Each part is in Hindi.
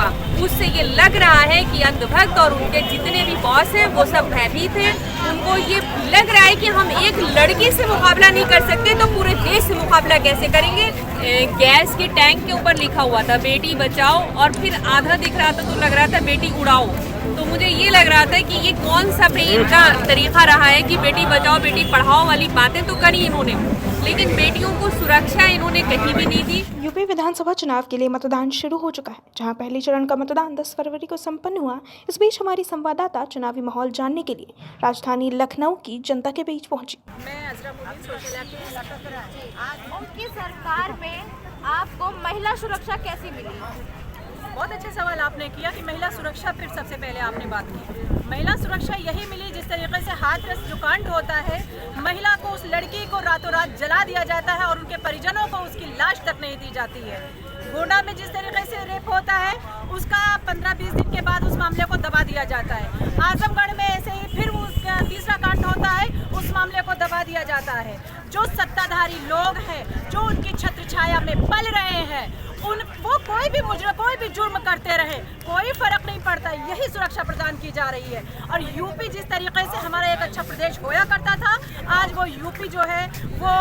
हुआ, उससे ये लग रहा है कि अंधभक्त और उनके जितने भी बॉस हैं वो सब भयभीत हैं। उनको ये लग रहा है कि हम एक लड़की से मुकाबला नहीं कर सकते तो पूरे देश से मुकाबला कैसे करेंगे। गैस के टैंक के ऊपर लिखा हुआ था बेटी बचाओ और फिर आधा दिख रहा था तो लग रहा था बेटी उड़ाओ। तो मुझे ये लग रहा था कि ये कौन सा इनका तरीका रहा है कि बेटी बचाओ बेटी पढ़ाओ वाली बातें तो करी इन्होंने, लेकिन बेटियों को सुरक्षा इन्होंने कहीं भी नहीं दी। यूपी विधानसभा चुनाव के लिए मतदान शुरू हो चुका है, जहां पहले चरण का मतदान 10 फरवरी को संपन्न हुआ। इस बीच हमारी संवाददाता चुनावी माहौल जानने के लिए राजधानी लखनऊ की जनता के बीच पहुंची। मैं अजरा मुबीन सोशल एक्टिविस्ट। आज उनकी सरकार में आपको महिला सुरक्षा कैसी मिली? बहुत अच्छे सवाल आपने किया कि महिला सुरक्षा, फिर सबसे पहले आपने बात की महिला सुरक्षा यही मिली जिस तरीके से हाथरस जो कांड होता है, महिला को उस लड़की को रातों रात जला दिया जाता है और उनके परिजनों को उसकी लाश तक नहीं दी जाती है। गोंडा में जिस तरीके से रेप होता है उसका 15-20 दिन के बाद उस मामले को दबा दिया जाता है। आजमगढ़ में ऐसे ही फिर उसका तीसरा कांड होता है, उस मामले को दबा दिया जाता है। जो सत्ताधारी लोग हैं जो उनकी छत्र छाया में पल रहे हैं वो कोई भी जुर्म करते रहे, कोई फर्क नहीं पड़ता। यही सुरक्षा प्रदान की जा रही है। और यूपी जिस तरीके से हमारा एक अच्छा प्रदेश होया करता था, आज वो यूपी जो है वो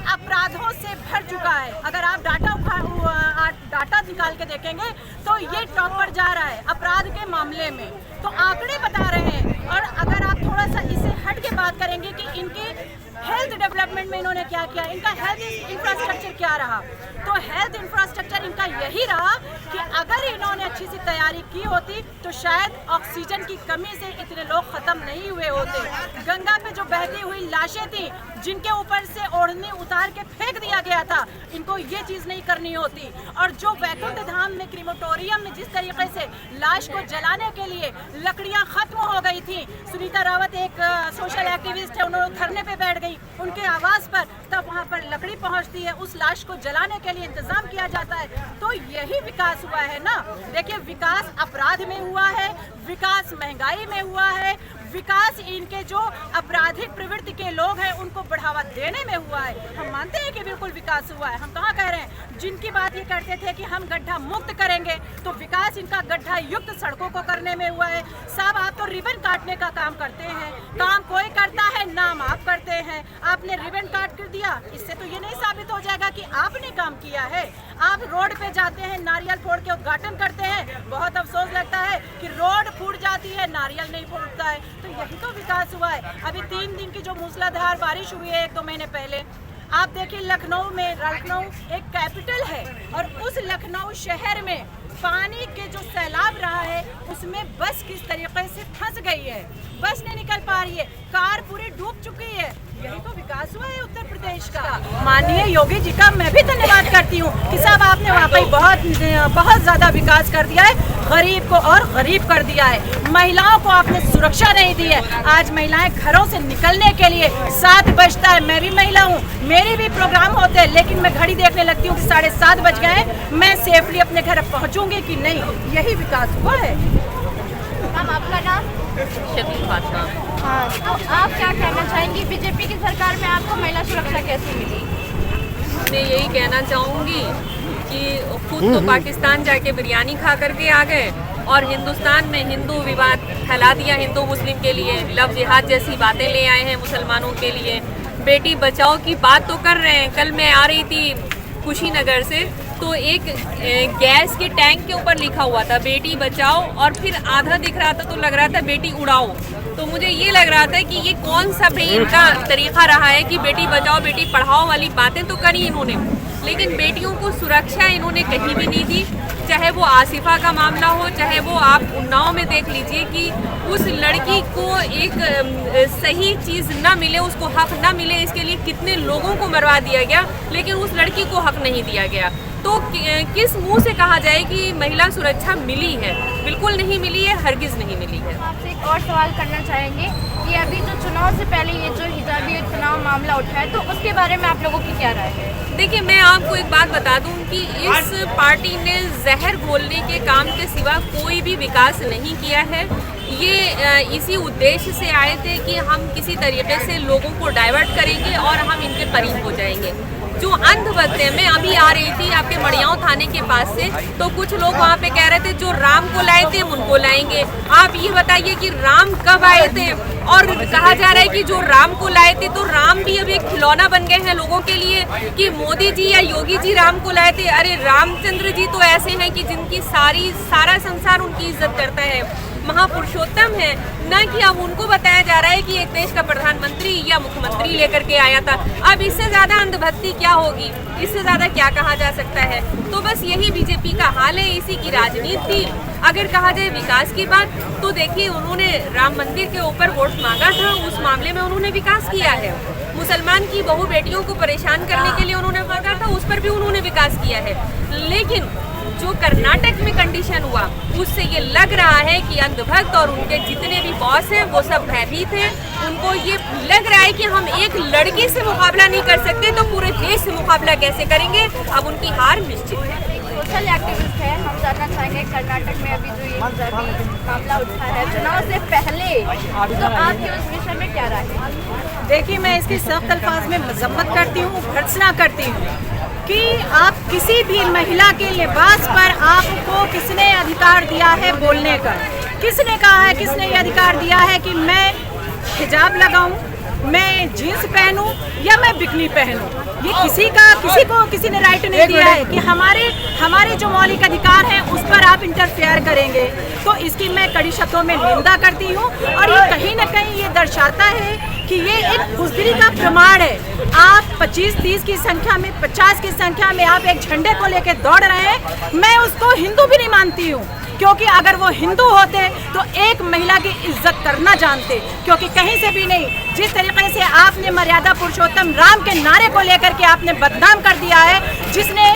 अपराधों से भर चुका है। अगर आप डाटा निकाल के देखेंगे तो ये टॉप पर जा रहा है अपराध के मामले में, तो आंकड़े बता रहे हैं। और अगर आप थोड़ा सा इसे हट के बात करेंगे कि इनके हेल्थ डेवलपमेंट में इन्होंने क्या किया, इनका हेल्थ इंफ्रास्ट्रक्चर क्या रहा, तो हेल्थ इंफ्रास्ट्रक्चर इनका यही रहा कि अगर इन्होंने अच्छी सी तैयारी की होती तो शायद ऑक्सीजन की कमी से इतने लोग खत्म नहीं हुए होते। गंगा पे जो बहती हुई लाशें थी जिनके ऊपर से ओढ़नी उतार के फेंक दिया गया था, इनको ये चीज़ नहीं करनी होती। और जो वैकुंठ धाम में क्रीमेटोरियम में जिस तरीके से लाश को जलाने के लिए लकड़ियाँ खत्म हो गई थी, सुनीता रावत एक सोशल एक्टिविस्ट है, उन्होंने धरने पे बैठ गई उनके आवाज़ पर, तब वहाँ पर लकड़ी पहुँचती है, उस लाश को जलाने के लिए इंतजाम किया जाता है। तो यही विकास हुआ है ना। देखिए, विकास अपराध में हुआ है, विकास महंगाई में हुआ है, विकास इनके जो आपराधिक प्रवृत्ति के लोग हैं उनको बढ़ावा देने में हुआ है। हम मानते हैं कि बिल्कुल विकास हुआ है। हम कहाँ कह रहे हैं, जिनकी बात ये करते थे कि हम गड्ढा मुक्त करेंगे, तो विकास इनका गड्ढा युक्त सड़कों को करने में हुआ है। साहब, आप तो रिबन काटने का काम करते हैं, काम कोई करता है नाम आप करते हैं। आपने रिबन काट कर दिया, इससे तो ये नहीं साबित हो जाएगा कि आपने काम किया है। आप रोड पे जाते हैं, नारियल फोड़ के उद्घाटन करते हैं, बहुत अफसोस लगता है कि रोड फूट जाती है, नारियल नहीं फूटता है। तो यही तो विकास हुआ है। अभी 3 दिन की जो मूसलाधार बारिश हुई है 1-2 महीने पहले, आप देखिए लखनऊ एक कैपिटल है और उस लखनऊ शहर में पानी के जो सैलाब रहा है उसमें बस किस तरीके से फंस गई है, बस नहीं निकल पा रही है, कार पूरी डूब चुकी है। यही तो विकास हुआ है उत्तर प्रदेश का। माननीय योगी जी का मैं भी धन्यवाद करती हूँ कि साहब आपने वहाँ पर बहुत ज़्यादा विकास कर दिया है, गरीब को और गरीब कर दिया है। महिलाओं को आपने सुरक्षा नहीं दी है। आज महिलाएं घरों से निकलने के लिए 7 बजता है, मैं भी महिला हूँ, मेरे भी प्रोग्राम होते हैं, लेकिन मैं घड़ी देखने लगती हूँ कि 7:30 बज गए, मैं सेफली अपने घर पहुँचूंगी कि नहीं। यही विकास हुआ है। मैम, आपका नाम? शकील फातिमा। हाँ, तो आप क्या कहना चाहेंगी, बीजेपी की सरकार में आपको महिला सुरक्षा कैसी मिली? मैं यही कहना चाहूँगी कि खुद तो पाकिस्तान जाके बिरयानी खा करके आ गए और हिंदुस्तान में हिंदू विवाद फैला दिया, हिंदू मुस्लिम के लिए लव जिहाद जैसी बातें ले आए हैं मुसलमानों के लिए। बेटी बचाओ की बात तो कर रहे हैं। कल मैं आ रही थी कुशीनगर से, तो एक गैस के टैंक के ऊपर लिखा हुआ था बेटी बचाओ और फिर आधा दिख रहा था तो लग रहा था बेटी उड़ाओ। तो मुझे ये लग रहा था कि ये कौन सा इनका तरीका रहा है कि बेटी बचाओ बेटी पढ़ाओ वाली बातें तो करी इन्होंने, लेकिन बेटियों को सुरक्षा इन्होंने कहीं भी नहीं दी। चाहे वो आसिफा का मामला हो, चाहे वो आप उन्नाव में देख लीजिए कि उस लड़की को एक सही चीज़ ना मिले, उसको हक ना मिले, इसके लिए कितने लोगों को मरवा दिया गया, लेकिन उस लड़की को हक नहीं दिया गया। तो किस मुंह से कहा जाए कि महिला सुरक्षा मिली है? बिल्कुल नहीं मिली है, हरगिज़ नहीं मिली है। आपसे एक और सवाल करना चाहेंगे कि अभी जो चुनाव से पहले ये जो हिजाबी चुनाव मामला उठा है, तो उसके बारे में आप लोगों की क्या राय है? देखिए, मैं आपको एक बात बता दूं कि इस पार्टी ने जहर घोलने के काम के सिवा कोई भी विकास नहीं किया है। ये इसी उद्देश्य से आए थे कि हम किसी तरीके से लोगों को डाइवर्ट करेंगे और हम इनके करीब हो जाएंगे। जो अंधभक्त है। मैं अभी आ रही थी आपके मड़ियाओं थाने के पास से, तो कुछ लोग वहाँ पे कह रहे थे जो राम को लाए थे हम उनको लाएंगे। आप ये बताइए कि राम कब आए थे? और कहा जा रहा है कि जो राम को लाए थे तो राम भी अब एक खिलौना बन गए हैं लोगों के लिए, कि मोदी जी या योगी जी राम को लाए थे। अरे रामचंद्र जी तो ऐसे हैं कि जिनकी सारा संसार उनकी इज्जत करता है, महापुरुषोत्तम है, न कि अब उनको बताया जा रहा है कि एक देश का प्रधानमंत्री या मुख्यमंत्री लेकर के आया था। अब इससे ज्यादा अंधभक्ति क्या होगी, इससे ज्यादा क्या कहा जा सकता है? तो बस यही बीजेपी का हाल है, इसी की राजनीति थी। अगर कहा जाए विकास की बात, तो देखिए उन्होंने राम मंदिर के ऊपर वोट मांगा था, उस मामले में उन्होंने विकास किया है। मुसलमान की बहु बेटियों को परेशान करने के लिए उन्होंने मांगा था, उस पर भी उन्होंने विकास किया है। लेकिन जो कर्नाटक में कंडीशन हुआ, उससे ये लग रहा है कि अंधभक्त और उनके जितने भी बॉस हैं वो सब भयभीत हैं। उनको ये लग रहा है कि हम एक लड़की से मुकाबला नहीं कर सकते तो पूरे देश से मुकाबला कैसे करेंगे। अब उनकी हार निश्चित है। सोशल एक्टिविस्ट है, हम जानना चाहेंगे कर्नाटक में अभी जो ये मामला उठा है चुनाव से पहले, तो आपकी उस विषय में क्या राय है? देखिए, मैं इसकी सख्त अल्फाज में मजम्मत करती हूँ, भर्त्सना करती हूँ कि आप किसी भी महिला के लिबास पर आपको किसने अधिकार दिया है बोलने का? किसने कहा है, किसने ये अधिकार दिया है कि मैं हिजाब लगाऊं, मैं जीन्स पहनूं या मैं बिकनी पहनूं? ये किसी को किसी ने राइट नहीं दिया है कि हमारे जो मौलिक अधिकार हैं उस पर आप इंटरफेयर करेंगे। तो इसकी मैं कड़ी शब्दों में निंदा करती हूँ और ये कहीं ना कहीं ये दर्शाता है कि ये एक बुज़दिली का प्रमाण है। आप 25-30 की संख्या में, 50 की संख्या में आप एक झंडे को लेकर दौड़ रहे हैं। मैं उसको हिंदू भी नहीं मानती हूँ, क्योंकि अगर वो हिंदू होते तो एक महिला की इज्जत करना जानते, क्योंकि कहीं से भी नहीं। जिस तरीके से आपने मर्यादा पुरुषोत्तम राम के नारे को लेकर के आपने बदनाम कर दिया है, जिसने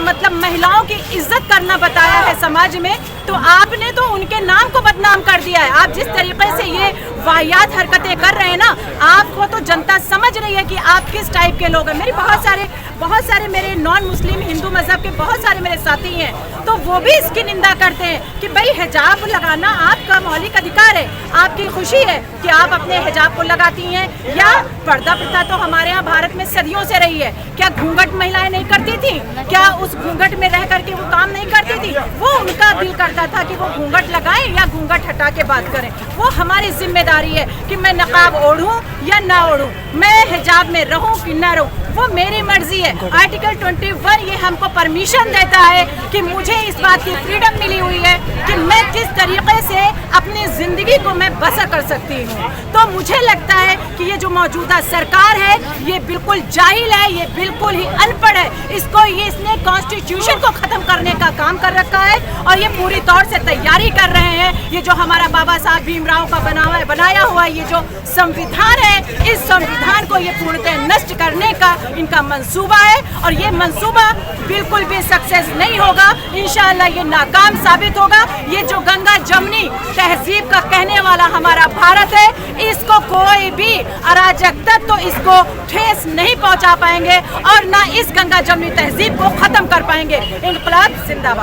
मतलब महिलाओं की इज्जत करना बताया है समाज में, तो आपने तो उनके नाम को बदनाम कर दिया है। आप जिस तरीके से ये वाहियात हरकतें कर रहे हैं ना, आपको तो जनता समझ रही है कि आप किस टाइप के लोग हैं। मेरे बहुत सारे मेरे नॉन मुस्लिम हिंदू मजहब के बहुत सारे मेरे साथी हैं, तो वो भी इसकी निंदा करते हैं कि भाई हिजाब लगाना आपका मौलिक अधिकार है, आपकी खुशी है कि आप अपने हिजाब को लगाती हैं। या पर्दा प्रथा तो हमारे यहाँ भारत में सदियों से रही है। क्या घूंघट महिलाएं नहीं करती थी? क्या उस घूंघट में रह करके वो काम नहीं करती थी? वो उनका दिल करता था कि वो घूंघट लगाएं या घूंघट हटा के बात करें। वो हमारी जिम्मेदारी है कि मैं नकाब ओढ़ूं या ना ओढ़ूं, मैं हिजाब में रहूं कि ना रहूं, वो मेरी मर्जी है। आर्टिकल 21 ये हमको परमिशन देता है कि मुझे इस बात की फ्रीडम मिली हुई है कि मैं किस तरीके से अपनी जिंदगी को मैं बसर कर सकती हूँ। तो मुझे लगता है कि ये जो मौजूदा सरकार है ये बिल्कुल जाहिल है, ये बिल्कुल ही अनपढ़ है। इसने कॉन्स्टिट्यूशन को खत्म करने का काम कर रखा है और ये पूरी तौर से तैयारी कर रहे हैं। ये जो हमारा बाबा साहब भीमराव का बनाया हुआ ये जो संविधान है, इस संविधान को ये पूर्णतः नष्ट करने का इनका मंसूबा है और ये मंसूबा बिल्कुल भी सक्सेस नहीं होगा। इंशाअल्लाह ये नाकाम साबित होगा। ये जो गंगा जमुनी तहजीब का कहने वाला हमारा भारत है, इसको कोई भी अराजक तत्व तो इसको ठेस नहीं पहुंचा पाएंगे और ना इस गंगा जमुनी तहजीब को खत्म कर पाएंगे। इनकलाब जिंदाबाद।